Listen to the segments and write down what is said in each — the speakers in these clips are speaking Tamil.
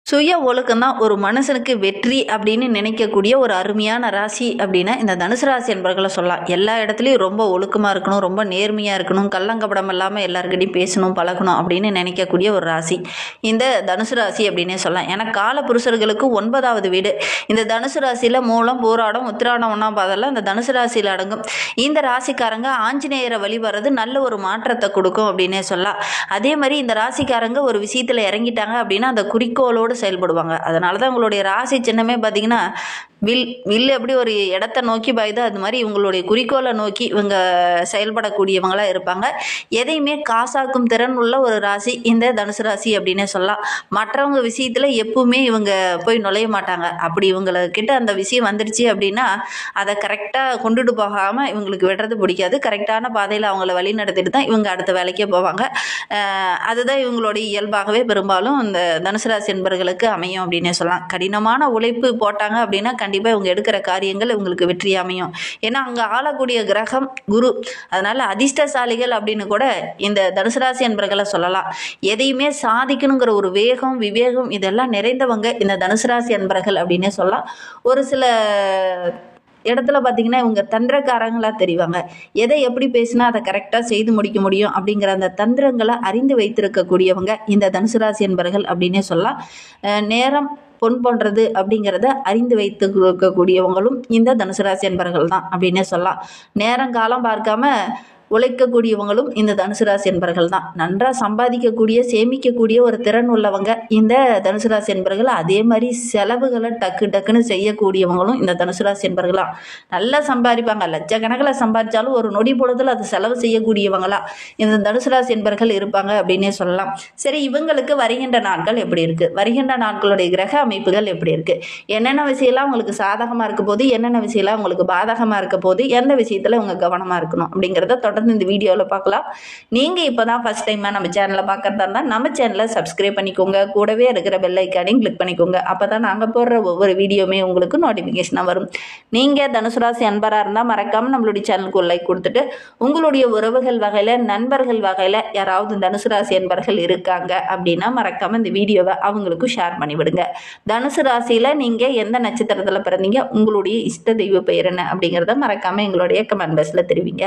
சுய ஒழுக்கம் தான் ஒரு மனுஷனுக்கு வெற்றி அப்படின்னு நினைக்கக்கூடிய ஒரு அருமையான ராசி அப்படின்னா இந்த தனுசு ராசி என்பர்களை சொல்லலாம். எல்லா இடத்துலையும் ரொம்ப ஒழுக்கமாக இருக்கணும், ரொம்ப நேர்மையாக இருக்கணும், கள்ளங்கபடம் இல்லாமல் எல்லாருக்கிட்டையும் பேசணும் பழகணும் அப்படின்னு நினைக்கக்கூடிய ஒரு ராசி இந்த தனுசு ராசி அப்படின்னே சொல்லலாம். ஏன்னா கால புருஷர்களுக்கு 9வது வீடு இந்த தனுசு ராசியில் மூலம் போராடம் உத்திராடம் 1ஆம் பாதெல்லாம் இந்த தனுசு ராசியில் அடங்கும். இந்த ராசிக்காரங்க ஆஞ்சநேயரை வழிபடுறது நல்ல ஒரு மாற்றத்தை கொடுக்கும் அப்படின்னே சொல்லலாம். அதே மாதிரி இந்த ராசிக்காரங்க ஒரு விஷயத்தில் இறங்கிட்டாங்க அப்படின்னா அந்த குறிக்கோளோடு செயல்படுவாங்க. அதனால தான் உங்களுடைய ராசி சின்னமே பார்த்தீங்கன்னா வில் எப்படி ஒரு இடத்த நோக்கி பாயுதோ அது மாதிரி இவங்களுடைய குறிக்கோளை நோக்கி இவங்க செயல்படக்கூடியவங்களாக இருப்பாங்க. எதையுமே காசாக்கும் திறன் உள்ள ஒரு ராசி இந்த தனுசு ராசி அப்படின்னே சொல்லலாம். மற்றவங்க விஷயத்தில் எப்பவுமே இவங்க போய் நுழைய மாட்டாங்க. அப்படி இவங்கக்கிட்ட அந்த விஷயம் வந்துடுச்சு அப்படின்னா அதை கரெக்டாக கொண்டுட்டு போகாமல் இவங்களுக்கு விடுறது பிடிக்காது. கரெக்டான பாதையில் அவங்கள வழி நடத்திட்டு தான் இவங்க அடுத்த வேலைக்கே போவாங்க. அதுதான் இவங்களுடைய இயல்பாகவே பெரும்பாலும் இந்த தனுசு ராசி என்பவர்களுக்கு அமையும் அப்படின்னே சொல்லலாம். கடினமான உழைப்பு போட்டாங்க அப்படின்னா கண்டிப்பாக இவங்க எடுக்கிற காரியங்கள் இவங்களுக்கு வெற்றி அமையும். ஏன்னா அங்கே ஆளக்கூடிய கிரகம் குரு. அதனால அதிர்ஷ்டசாலிகள் அப்படின்னு கூட இந்த தனுசு ராசி என்பவர்களை சொல்லலாம். எதையுமே சாதிக்கணுங்கிற ஒரு வேகம் விவேகம் இதெல்லாம் நிறைந்தவங்க இந்த தனுசு ராசி என்பவர்கள் அப்படின்னே சொல்லலாம். ஒரு சில இடத்துல பார்த்தீங்கன்னா இவங்க தந்திரக்காரங்களாக தெரிவாங்க. எதை எப்படி பேசினா அதை கரெக்டாக செய்து முடிக்க முடியும் அப்படிங்கிற அந்த தந்திரங்களை அறிந்து வைத்திருக்கக்கூடியவங்க இந்த தனுசு ராசி என்பவர்கள் அப்படின்னே சொல்லலாம். நேரம் பொன் போன்றது அப்படிங்கிறத அறிந்து வைத்து இருக்கக்கூடியவங்களும் இந்த தனுசு ராசி என்பவர்கள் தான் அப்படின்னே சொல்லலாம். நேரங்காலம் பார்க்காம உழைக்கக்கூடியவங்களும் இந்த தனுசு ராசி என்பவர்கள் தான். நன்றாக சம்பாதிக்கக்கூடிய சேமிக்கக்கூடிய ஒரு திறன் உள்ளவங்க இந்த தனுசு ராசி என்பவர்கள். அதே மாதிரி செலவுகளை டக்குன்னு செய்யக்கூடியவங்களும் இந்த தனுசு ராசி என்பவர்களாம். நல்லா சம்பாதிப்பாங்க, லட்சக்கணக்கில் சம்பாதிச்சாலும் ஒரு நொடி பொழுதில் அது செலவு செய்யக்கூடியவங்களா இந்த தனுசு ராசி என்பவர்கள் இருப்பாங்க அப்படின்னே சொல்லலாம். சரி, இவங்களுக்கு வருகின்ற நாட்கள் எப்படி இருக்குது, வருகின்ற நாட்களுடைய கிரக அமைப்புகள் எப்படி இருக்குது, என்னென்ன விஷயம்லாம் உங்களுக்கு சாதகமாக இருக்க போது, என்னென்ன விஷயம்லாம் உங்களுக்கு பாதகமாக இருக்க போது, எந்த விஷயத்தில் உங்க கவனமாக இருக்கணும் அப்படிங்கிறத தொடர்ந்து இந்த வீடியோவில் பார்க்கலாம். நீங்கள் இப்போ தான் ஃபஸ்ட் டைமாக நம்ம சேனலை பார்க்குறதா இருந்தால் நம்ம சேனலை சப்ஸ்கிரைப் பண்ணிக்கோங்க. கூடவே இருக்கிற பெல் ஐக்கானையும் கிளிக் பண்ணிக்கோங்க. அப்போ தான் நாங்கள் போடுற ஒவ்வொரு வீடியோவுமே உங்களுக்கு நோட்டிஃபிகேஷனாக வரும். நீங்கள் தனுசு ராசி அன்பராக இருந்தால் மறக்காமல் நம்மளுடைய சேனலுக்கு ஒரு லைக் கொடுத்துட்டு உங்களுடைய உறவுகள் வகையில் நண்பர்கள் வகையில் யாராவது தனுசு ராசி அன்பர்கள் இருக்காங்க அப்படின்னா மறக்காமல் இந்த வீடியோவை அவங்களுக்கும் ஷேர் பண்ணிவிடுங்க. தனுசு ராசியில் நீங்கள் எந்த நட்சத்திரத்தில் பிறந்தீங்க, உங்களுடைய இஷ்ட தெய்வ பெயர் என்ன அப்படிங்கிறத மறக்காமல் எங்களுடைய கமெண்ட் பாக்ஸில் தெரிவிங்க.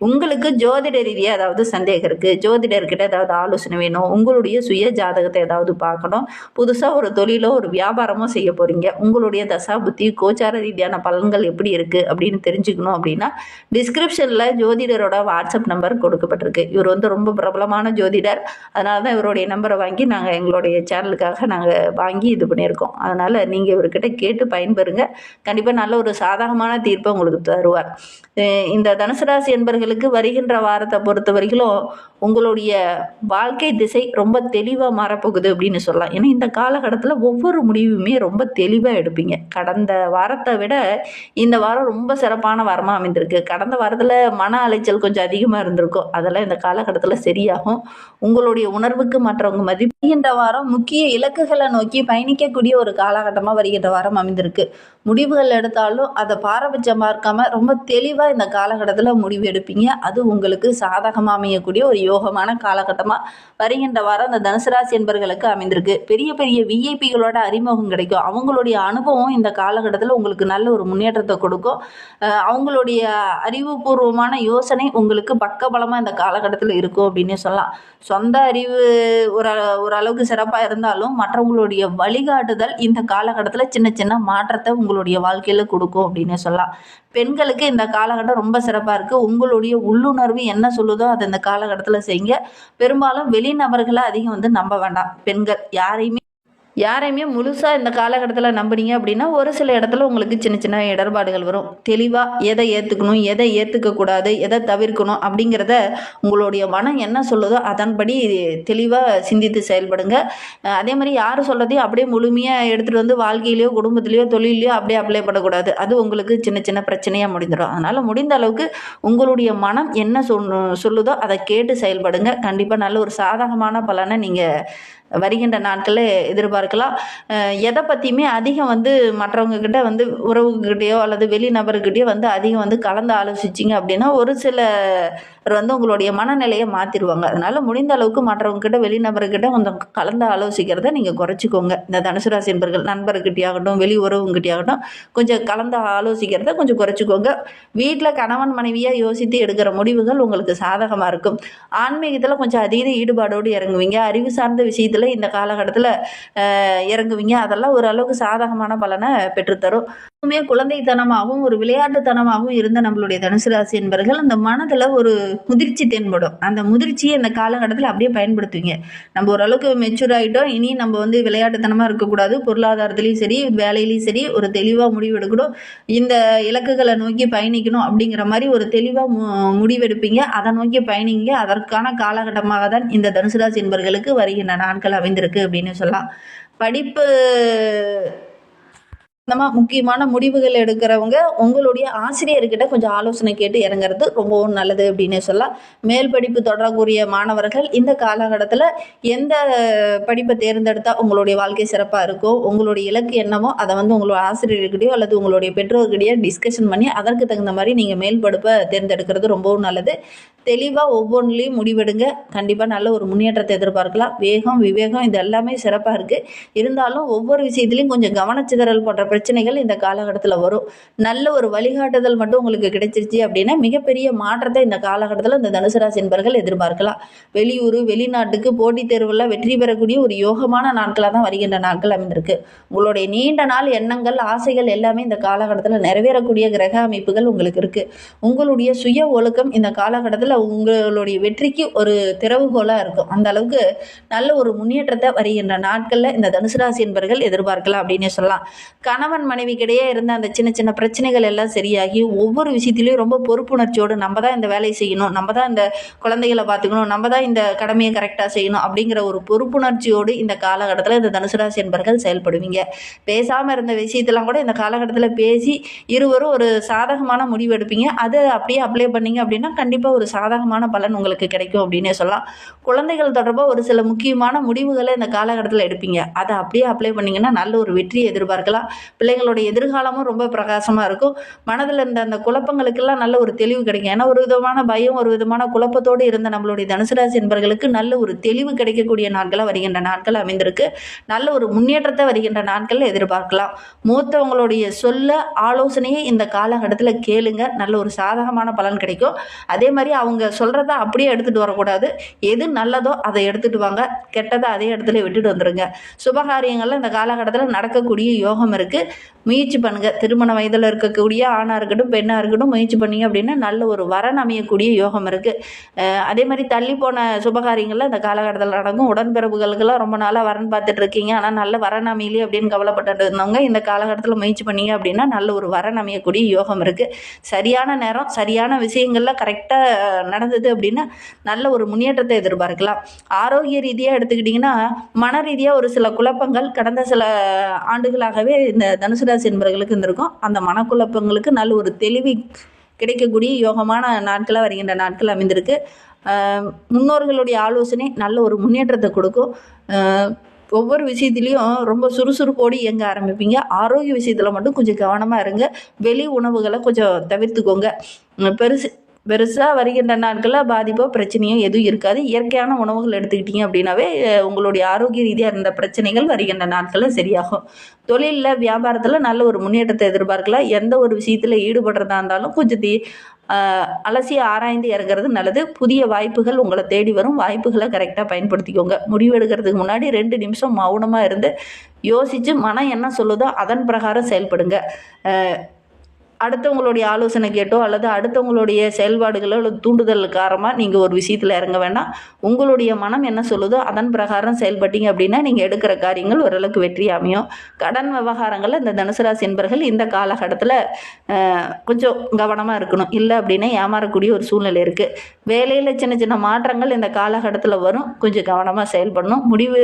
உங்களுக்கு ஜோதிட ரீதியாக ஏதாவது சந்தேகம் இருக்குது, ஜோதிடர்கிட்ட ஏதாவது ஆலோசனை வேணும், உங்களுடைய சுய ஜாதகத்தை ஏதாவது பார்க்கணும், புதுசாக ஒரு தொழிலோ ஒரு வியாபாரமோ செய்ய போகிறீங்க, உங்களுடைய தசா புத்தி கோச்சார ரீதியான பலன்கள் எப்படி இருக்குது அப்படின்னு தெரிஞ்சுக்கணும் அப்படின்னா டிஸ்கிரிப்ஷனில் ஜோதிடரோட வாட்ஸ்அப் நம்பர் கொடுக்கப்பட்டிருக்கு. இவர் ரொம்ப பிரபலமான ஜோதிடர். அதனால தான் இவருடைய நம்பரை வாங்கி நாங்கள் எங்களுடைய சேனலுக்காக நாங்கள் வாங்கி இது பண்ணியிருக்கோம். அதனால் நீங்கள் இவர்கிட்ட கேட்டு பயன்பெறுங்க. கண்டிப்பாக நல்ல ஒரு சாதகமான தீர்ப்பை உங்களுக்கு தருவார். இந்த தனுசு ராசி என்பவர்களுக்கு வருகின்ற வாரத்தை பொறுத்த வரைக்கும் உங்களுடைய வாழ்க்கை திசை ரொம்ப தெளிவாக மாறப்போகுது அப்படின்னு சொல்லலாம். ஏன்னா இந்த காலகட்டத்தில் ஒவ்வொரு முடிவுமே ரொம்ப தெளிவாக எடுப்பீங்க. கடந்த வாரத்தை விட இந்த வாரம் ரொம்ப சிறப்பான வாரமாக அமைந்திருக்கு. கடந்த வாரத்தில் மன அலைச்சல் கொஞ்சம் அதிகமாக இருந்திருக்கும். அதெல்லாம் இந்த காலகட்டத்தில் சரியாகும். உங்களுடைய உணர்வுக்கு மற்றவங்க மதிப்புகின்ற வாரம் முக்கிய இலக்குகளை நோக்கி பயணிக்கக்கூடிய ஒரு காலகட்டமாக வருகின்ற வாரம் அமைந்திருக்கு. முடிவுகள் எடுத்தாலும் அதை பாரபட்சம் பார்க்காம ரொம்ப தெளிவாக இந்த காலகட்டத்தில் முடிவு எடுப்பீங்க. அது உங்களுக்கு சாதகமாக அமையக்கூடிய ஒரு யோகமான காலகட்டமாக வருகின்ற வாரம் இந்த தனுசு ராசி என்பவர்களுக்கு அமைந்திருக்கு. பெரிய பெரிய விஐபிகளோட அறிமுகம் கிடைக்கும். அவங்களுடைய அனுபவம் இந்த காலகட்டத்தில் உங்களுக்கு நல்ல ஒரு முன்னேற்றத்தை கொடுக்கும். அவங்களுடைய அறிவுபூர்வமான யோசனை உங்களுக்கு பக்கபலமாக இந்த காலகட்டத்தில் இருக்கும் அப்படின்னு சொல்லலாம். சொந்த அறிவு ஓரளவுக்கு சிறப்பாக இருந்தாலும் மற்றவங்களுடைய வழிகாட்டுதல் இந்த காலகட்டத்தில் சின்ன சின்ன மாற்றத்தை உங்களுடைய வாழ்க்கையில் கொடுக்கும் அப்படின்னு சொல்லலாம். பெண்களுக்கு இந்த காலகட்டம் ரொம்ப சிறப்பாக இருக்குது. உங்களுடைய உள்ளுணர்வு என்ன சொல்லுதோ அதை இந்த காலகட்டத்தில் செய்யுங்க. பெரும்பாலும் வெளிநபர்களை அதிகம் நம்ப வேண்டாம். பெண்கள் யாரையுமே முழுசாக இந்த காலகட்டத்தில் நம்புனீங்க அப்படின்னா ஒரு சில இடத்துல உங்களுக்கு சின்ன சின்ன இடர்பாடுகள் வரும். தெளிவாக எதை ஏற்றுக்கணும், எதை ஏற்றுக்கக்கூடாது, எதை தவிர்க்கணும் அப்படிங்கிறத உங்களுடைய மனம் என்ன சொல்லுதோ அதன்படி தெளிவாக சிந்தித்து செயல்படுங்க. அதே மாதிரி யார் சொல்கிறதையும் அப்படியே முழுமையாக எடுத்துகிட்டு வாழ்க்கையிலையோ குடும்பத்திலையோ தொழிலையோ அப்படியே அப்ளை பண்ணக்கூடாது. அது உங்களுக்கு சின்ன சின்ன பிரச்சனையாக முடிந்துடும். அதனால் முடிந்த அளவுக்கு உங்களுடைய மனம் என்ன சொல்லுதோ அதை கேட்டு செயல்படுங்க. கண்டிப்பாக நல்ல ஒரு சாதகமான பலனை நீங்கள் வருகின்ற நாட்களில் எதிர்பார்க்கலாம். எதை பற்றியுமே அதிகம் மற்றவங்கக்கிட்ட உறவுகிட்டேயோ அல்லது வெளிநபர்கிட்டயோ அதிகம் கலந்து ஆலோசிச்சிங்க அப்படின்னா ஒரு சில உங்களுடைய மனநிலையை மாற்றிடுவாங்க. அதனால் முடிந்த அளவுக்கு மற்றவங்ககிட்ட வெளிநபர்கிட்ட கொஞ்சம் கலந்து ஆலோசிக்கிறத நீங்கள் குறைச்சிக்கோங்க. இந்த தனுசு ராசி என்பர்கள் நண்பர்கிட்டையாகட்டும் வெளி உறவுங்கிட்டையாகட்டும் கொஞ்சம் கலந்து ஆலோசிக்கிறத கொஞ்சம் குறைச்சிக்கோங்க. வீட்டில் கணவன் மனைவியாக யோசித்து எடுக்கிற முடிவுகள் உங்களுக்கு சாதகமாக இருக்கும். ஆன்மீகத்தில் கொஞ்சம் அதீத ஈடுபாடோடு இறங்குவீங்க. அறிவு சார்ந்த விஷயத்தில் இந்த காலகட்டத்தில் இறங்குவீங்க. அதெல்லாம் ஓரளவுக்கு சாதகமான பலனை பெற்றுத்தரும். எப்பவுமே குழந்தைத்தனமாகவும் ஒரு விளையாட்டுத்தனமாகவும் இருந்த நம்மளுடைய தனுசு ராசி என்பர்கள் அந்த மனதில் ஒரு முதிர்ச்சி தென்படும். அந்த முதிர்ச்சியை இந்த காலகட்டத்தில் அப்படியே பயன்படுத்துவீங்க. நம்ம ஓரளவுக்கு மெச்சூர் ஆகிட்டோம், இனி நம்ம விளையாட்டுத்தனமாக இருக்கக்கூடாது, பொருளாதாரத்துலேயும் சரி வேலையிலையும் சரி ஒரு தெளிவாக முடிவெடுக்கணும், இந்த இலக்குகளை நோக்கி பயணிக்கணும் அப்படிங்கிற மாதிரி ஒரு தெளிவாக முடிவெடுப்பீங்க. அதை நோக்கி பயணிங்க. அதற்கான காலகட்டமாக தான் இந்த தனுசு ராசி என்பர்களுக்கு வருகின்ற நாட்கள் அமைந்திருக்கு அப்படின்னு சொல்லலாம். படிப்பு முக்கியமான முடிவுகள் எடுக்கிறவங்க உங்களுடைய ஆசிரியர்கிட்ட கொஞ்சம் ஆலோசனை கேட்டு இறங்குறது ரொம்பவும் நல்லது அப்படின்னு சொல்லலாம். மேல் படிப்பு தொடரக்கூடிய மாணவர்கள் இந்த காலகட்டத்தில் எந்த படிப்பை தேர்ந்தெடுத்தால் உங்களுடைய வாழ்க்கை சிறப்பாக இருக்கும், உங்களுடைய இலக்கு என்னமோ அதை உங்களோட ஆசிரியர்கிட்டயோ அல்லது உங்களுடைய பெற்றோர்கிட்டயோ டிஸ்கஷன் பண்ணி அதற்கு தகுந்த மாதிரி நீங்கள் மேல் படிப்பை தேர்ந்தெடுக்கிறது ரொம்பவும் நல்லது. தெளிவாக ஒவ்வொன்றிலையும் முடிவெடுங்க. கண்டிப்பாக நல்ல ஒரு முன்னேற்றத்தை எதிர்பார்க்கலாம். வேகம் விவேகம் இது எல்லாமே சிறப்பாக இருக்குது. இருந்தாலும் ஒவ்வொரு விஷயத்துலையும் கொஞ்சம் கவனச்சிதறல் போன்ற பிரச்சனைகள் இந்த காலகட்டத்தில் வரும். நல்ல ஒரு வழிகாட்டுதல் மட்டும் உங்களுக்கு கிடைச்சிருச்சு அப்படின்னா மிகப்பெரிய மாற்றத்தை இந்த காலகட்டத்தில் இந்த தனுசு ராசி என்பர்கள் எதிர்பார்க்கலாம். வெளியூர் வெளிநாட்டுக்கு போட்டித் தேர்வில் வெற்றி பெறக்கூடிய ஒரு யோகமான நாட்களாக தான் வருகின்ற நாட்கள் அமைந்திருக்கு. உங்களுடைய நீண்ட நாள் எண்ணங்கள் ஆசைகள் எல்லாமே இந்த காலகட்டத்தில் நிறைவேறக்கூடிய கிரக அமைப்புகள் உங்களுக்கு இருக்குது. உங்களுடைய சுய ஒழுக்கம் இந்த காலகட்டத்தில் உங்களுடைய வெற்றிக்கு ஒரு திறவுகோலாக இருக்கும். அந்த அளவுக்கு நல்ல ஒரு முன்னேற்றத்தை வருகின்ற நாட்களில் இந்த தனுசு ராசி என்பர்கள் எதிர்பார்க்கலாம் அப்படின்னு சொல்லலாம். கணவன் மனைவிக்கிடையே இருந்த அந்த சின்ன சின்ன பிரச்சனைகள் எல்லாம் சரியாகி ஒவ்வொரு விஷயத்திலையும் ரொம்ப பொறுப்புணர்ச்சியோடு நம்ம தான் இந்த வேலையை செய்யணும், நம்ம தான் இந்த குழந்தைகளை பார்த்துக்கணும், நம்ம தான் இந்த கடமையை கரெக்டாக செய்யணும் அப்படிங்கிற ஒரு பொறுப்புணர்ச்சியோடு இந்த காலகட்டத்தில் இந்த தனுசு ராசி என்பர்கள் செயல்படுவீங்க. பேசாமல் இருந்த விஷயத்தெல்லாம் கூட இந்த காலகட்டத்தில் பேசி இருவரும் ஒரு சாதகமான முடிவு எடுப்பீங்க. அதை அப்படியே அப்ளை பண்ணீங்க அப்படின்னா கண்டிப்பாக ஒரு சாதகமான பலன் உங்களுக்கு கிடைக்கும் அப்படின்னே சொல்லலாம். குழந்தைகள் தொடர்பாக ஒரு சில முக்கியமான முடிவுகளை இந்த காலகட்டத்தில் எடுப்பீங்க. அதை அப்படியே அப்ளை பண்ணிங்கன்னா நல்ல ஒரு வெற்றியை எதிர்பார்க்கலாம். பிள்ளைங்களுடைய எதிர்காலமும் ரொம்ப பிரகாசமாக இருக்கும். மனதில் இருந்த அந்த குழப்பங்களுக்கெல்லாம் நல்ல ஒரு தெளிவு கிடைக்கும். ஏன்னா ஒரு விதமான பயம் ஒரு விதமான குழப்பத்தோடு இருந்த நம்மளுடைய தனுசு ராசி என்பர்களுக்கு நல்ல ஒரு தெளிவு கிடைக்கக்கூடிய நாட்களாக வருகின்ற நாட்கள் அமைந்திருக்கு. நல்ல ஒரு முன்னேற்றத்தை வருகின்ற நாட்கள் எதிர்பார்க்கலாம். மூத்தவங்களுடைய சொல்ல ஆலோசனையை இந்த காலகட்டத்தில் கேளுங்க. நல்ல ஒரு சாதகமான பலன் கிடைக்கும். அதே மாதிரி அவங்க சொல்கிறத அப்படியே எடுத்துகிட்டு வரக்கூடாது. எது நல்லதோ அதை எடுத்துகிட்டு வாங்க, கெட்டதை அதே இடத்துல விட்டுட்டு வந்துடுங்க. சுபகாரியங்களில் இந்த காலகட்டத்தில் நடக்கக்கூடிய யோகம் இருக்குது. முயற்சி பண்ணுங்கள். திருமண வயதில் இருக்கக்கூடிய ஆணாக இருக்கட்டும் பெண்ணாக இருக்கட்டும் முயற்சி பண்ணிங்க அப்படின்னா நல்ல ஒரு வரன் அமையக்கூடிய யோகம் இருக்குது. அதே மாதிரி தள்ளி போன சுபகாரியங்களில் இந்த காலகட்டத்தில் நடக்கும். உடன்பிறப்புகளுக்கெல்லாம் ரொம்ப நாளாக வரன் பார்த்துட்டு இருக்கீங்க, ஆனால் நல்ல வரன் அமையலையே அப்படின்னு கவலைப்பட்டு இருந்தவங்க இந்த காலகட்டத்தில் முயற்சி பண்ணிங்க அப்படின்னா நல்ல ஒரு வரன் அமையக்கூடிய யோகம் இருக்குது. சரியான நேரம் சரியான விஷயங்களில் கரெக்டாக நடந்தது அப்படின்னா நல்ல ஒரு முன்னேற்றத்தை எதிர்பார்க்கலாம். ஆரோக்கிய ரீதியாக எடுத்துக்கிட்டிங்கன்னா மன ரீதியாக ஒரு சில குழப்பங்கள் கடந்த சில ஆண்டுகளாகவே இந்த தனுசு ராசி என்பவர்களுக்கு இருந்திருக்கும். அந்த மனக்குழப்பங்களுக்கு நல்ல ஒரு தெளிவு கிடைக்கக்கூடிய யோகமான நாட்களாக வருகின்ற நாட்கள் அமைந்திருக்கு. முன்னோர்களுடைய ஆலோசனை நல்ல ஒரு முன்னேற்றத்தை கொடுக்கும். ஒவ்வொரு விஷயத்துலையும் ரொம்ப சுறுசுறுப்போடு இயங்க ஆரம்பிப்பீங்க. ஆரோக்கிய விஷயத்தில் மட்டும் கொஞ்சம் கவனமாக இருங்க. வெளி உணவுகளை கொஞ்சம் தவிர்த்துக்கோங்க. பெருசாக வருகின்ற நாட்களில் பாதிப்போ பிரச்சனையோ எதுவும் இருக்காது. இயற்கையான உணவுகள் எடுத்துக்கிட்டிங்க அப்படின்னாவே உங்களுடைய ஆரோக்கிய ரீதியாக இருந்த பிரச்சனைகள் வருகின்ற நாட்களில் சரியாகும். தொழிலில் வியாபாரத்தில் நல்ல ஒரு முன்னேற்றத்தை எதிர்பார்க்கலாம். எந்த ஒரு விஷயத்தில் ஈடுபடுறதா இருந்தாலும் கொஞ்சம் அலசி ஆராய்ந்து இறங்குறது நல்லது. புதிய வாய்ப்புகள் உங்களை தேடி வரும். வாய்ப்புகளை கரெக்டாக பயன்படுத்திக்கோங்க. முடிவெடுக்கிறதுக்கு முன்னாடி 2 நிமிஷம் மௌனமாக இருந்து யோசித்து மனம் என்ன சொல்லுதோ அதன் பிரகாரம் செயல்படுங்க. அடுத்தவங்களுடைய ஆலோசனை கேட்டோ அல்லது அடுத்தவங்களுடைய செயல்பாடுகளோ அல்லது தூண்டுதல் காரணமாக நீங்கள் ஒரு விஷயத்தில் இறங்க வேண்டாம். உங்களுடைய மனம் என்ன சொல்லுதோ அதன் பிரகாரம் செயல்பட்டீங்க அப்படின்னா நீங்கள் எடுக்கிற காரியங்கள் ஓரளவுக்கு வெற்றி அமையும். கடன் விவகாரங்களில் இந்த தனுசு ராசி என்பர்கள் இந்த காலகட்டத்தில் கொஞ்சம் கவனமாக இருக்கணும். இல்லை அப்படின்னா ஏமாறக்கூடிய ஒரு சூழ்நிலை இருக்குது. வேலையில் சின்ன சின்ன மாற்றங்கள் இந்த காலகட்டத்தில் வரும். கொஞ்சம் கவனமாக செயல்படணும். முடிவு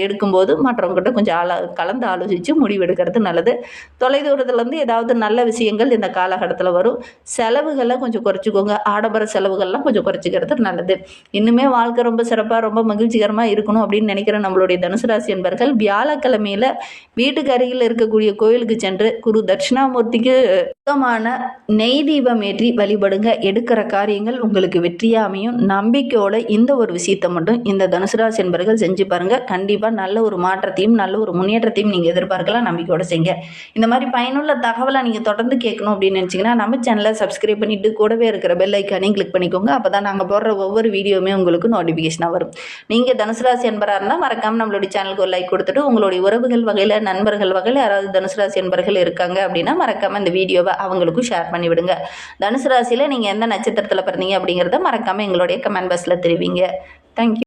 எடுக்கும்போது மற்றவங்ககிட்ட கொஞ்சம் கலந்து ஆலோசித்து முடிவு எடுக்கிறது நல்லது. தொலைதூரத்துலேருந்து ஏதாவது நல்ல விஷயங்கள் இந்த காலகட்டத்தில் வரும். செலவுகளை கொஞ்சம் குறைச்சிக்கோங்க. ஆடம்பர செலவுகள்லாம் கொஞ்சம் குறைச்சிக்கிறது நல்லது. இன்னுமே வாழ்க்கை ரொம்ப சிறப்பாக ரொம்ப மகிழ்ச்சிகரமாக இருக்கணும் அப்படின்னு நினைக்கிற நம்மளுடைய தனுசு ராசி என்பர்கள் வியாழக்கிழமையில் வீட்டுக்கு அருகில் இருக்கக்கூடிய கோயிலுக்கு சென்று குரு தட்சிணாமூர்த்திக்கு சுத்தமான நெய் தீபம் ஏற்றி வழிபடுங்க. எடுக்கிற காரியங்கள் உங்களுக்கு வெற்றியாக அமையும். நம்பிக்கையோட இந்த ஒரு விஷயத்தை மட்டும் இந்த தனுசு ராசி என்பவர்கள் செஞ்சு பாருங்கள். கண்டிப்பாக நல்ல ஒரு மாற்றத்தையும் நல்ல ஒரு முன்னேற்றத்தையும் நீங்கள் எதிர்பார்க்கலாம். நம்பிக்கையோட செய்யுங்க. இந்த மாதிரி பயனுள்ள தகவலை நீங்கள் தொடர்ந்து கேட்கணும் அப்படின்னு நினச்சிங்கன்னா நம்ம சேனலை சப்ஸ்கிரைப் பண்ணிவிட்டு கூடவே இருக்கிற பெல் ஐக்கானையும் கிளிக் பண்ணிக்கோங்க. அப்போ தான் நாங்கள் போடுற ஒவ்வொரு வீடியோவுமே உங்களுக்கு நோட்டிஃபிகேஷனாக வரும். நீங்கள் தனுசு ராசி என்பவராக இருந்தால் மறக்காமல் நம்மளுடைய சேனலுக்கு ஒரு லைக் கொடுத்துட்டு உங்களுடைய உறவுகள் வகையில் நண்பர்கள் வகையில் யாராவது தனுசு ராசி என்பவர்கள் இருக்காங்க அப்படின்னா மறக்காமல் இந்த வீடியோவை அவங்களுக்கும் ஷேர் பண்ணி விடுங்க. தனுசு ராசியில் நீங்கள் எந்த நட்சத்திரத்தில் பிறந்தீங்க அப்படிங்கிறத மறக்காமல் எங்களுடைய கமெண்ட் பாக்ஸில் தெரிவிங்க. தேங்க்யூ.